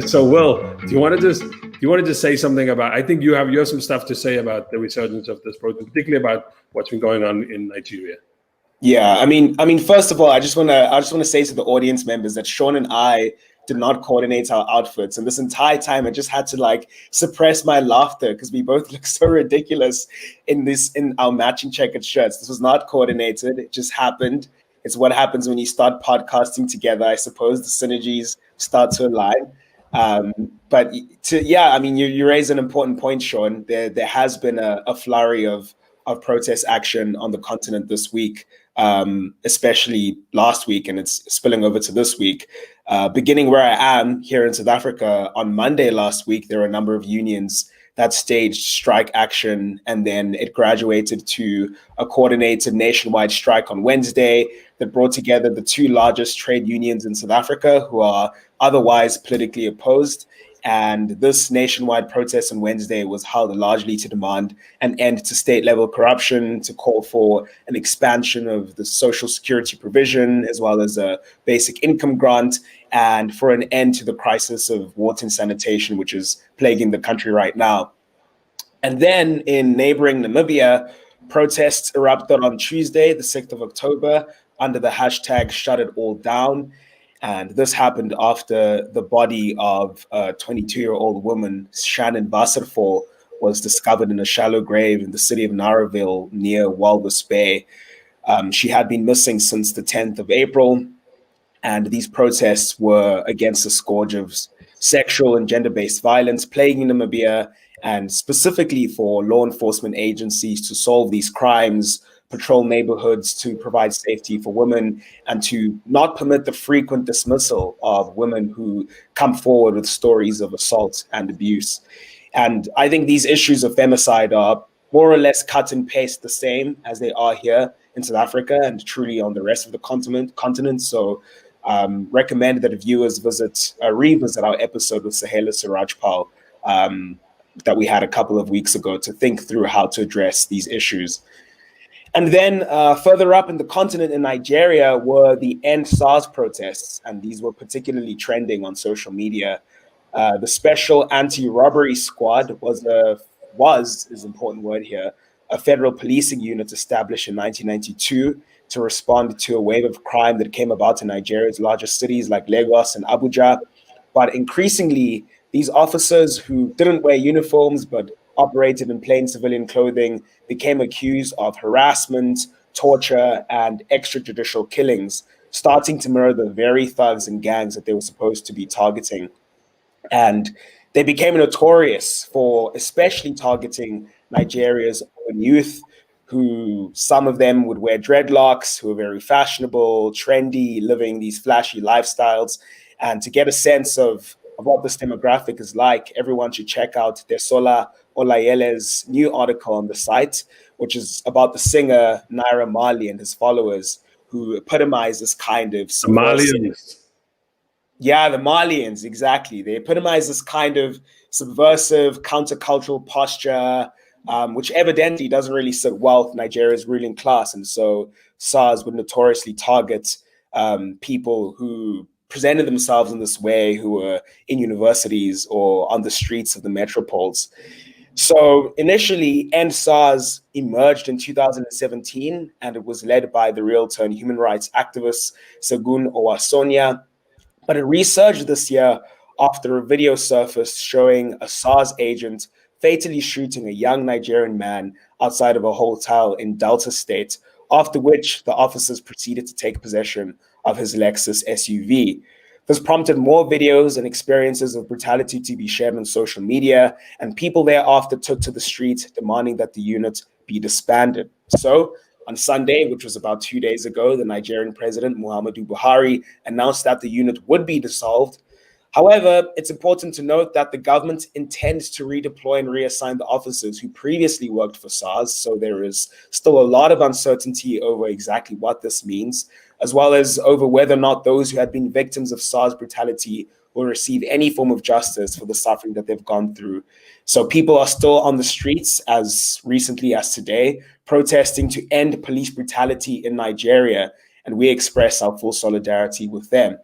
So, Will, do you want to just say something about? I think you have some stuff to say about the resurgence of this protest, particularly about what's been going on in Nigeria. Yeah, I mean, first of all, I just wanna say to the audience members that Sean and I did not coordinate our outfits, and this entire time I just had to like suppress my laughter because we both look so ridiculous in our matching checkered shirts. This was not coordinated; it just happened. It's what happens when you start podcasting together. I suppose the synergies start to align. Um, but yeah, I mean, you raise an important point, Sean. There has been a flurry of protest action on the continent this week, especially last week, and it's spilling over to this week. Beginning where I am here in South Africa, on Monday last week, there were a number of unions that staged strike action, and then it graduated to a coordinated nationwide strike on Wednesday that brought together the two largest trade unions in South Africa who are otherwise politically opposed. And this nationwide protest on Wednesday was held largely to demand an end to state level corruption, to call for an expansion of the social security provision, as well as a basic income grant, and for an end to the crisis of water and sanitation, which is plaguing the country right now. And then in neighboring Namibia, protests erupted on Tuesday, the 6th of October, under the hashtag Shut It All Down. And this happened after the body of a 22-year-old woman, Shannon Wasserfall, was discovered in a shallow grave in the city of Narraville near Walvis Bay. She had been missing since the 10th of April, and these protests were against the scourge of sexual and gender-based violence plaguing Namibia, and specifically for law enforcement agencies to solve these crimes, patrol neighborhoods, to provide safety for women, and to not permit the frequent dismissal of women who come forward with stories of assault and abuse. And I think these issues of femicide are more or less cut and paste the same as they are here in South Africa and truly on the rest of the continent. So recommend that viewers revisit our episode with Sahela Sirajpal that we had a couple of weeks ago to think through how to address these issues. And then further up in the continent in Nigeria were the End SARS protests, and these were particularly trending on social media. The Special Anti-Robbery Squad was is an important word here, a federal policing unit established in 1992 to respond to a wave of crime that came about in Nigeria's largest cities like Lagos and Abuja. But increasingly, these officers who didn't wear uniforms but operated in plain civilian clothing became accused of harassment, torture, and extrajudicial killings, starting to mirror the very thugs and gangs that they were supposed to be targeting. And they became notorious for especially targeting Nigeria's own youth, who some of them would wear dreadlocks, who were very fashionable, trendy, living these flashy lifestyles. And to get a sense of what this demographic is like, everyone should check out Desola Olayele's new article on the site, which is about the singer Naira Marley and his followers, who epitomize this kind of Malians. Yeah, the Malians, exactly. They epitomize this kind of subversive, countercultural posture, which evidently doesn't really sit well with Nigeria's ruling class. And so SARS would notoriously target people who presented themselves in this way, who were in universities or on the streets of the metropoles. So initially, End SARS emerged in 2017, and it was led by the realtor and human rights activist Segun Owasonia. But it resurged this year after a video surfaced showing a SARS agent fatally shooting a young Nigerian man outside of a hotel in Delta State, after which the officers proceeded to take possession of his Lexus SUV. This prompted more videos and experiences of brutality to be shared on social media, and people thereafter took to the street demanding that the unit be disbanded. So on Sunday, which was about 2 days ago, the Nigerian president, Muhammadu Buhari, announced that the unit would be dissolved. However, it's important to note that the government intends to redeploy and reassign the officers who previously worked for SARS, so there is still a lot of uncertainty over exactly what this means, as well as over whether or not those who had been victims of SARS brutality will receive any form of justice for the suffering that they've gone through. So people are still on the streets as recently as today, protesting to end police brutality in Nigeria, and we express our full solidarity with them.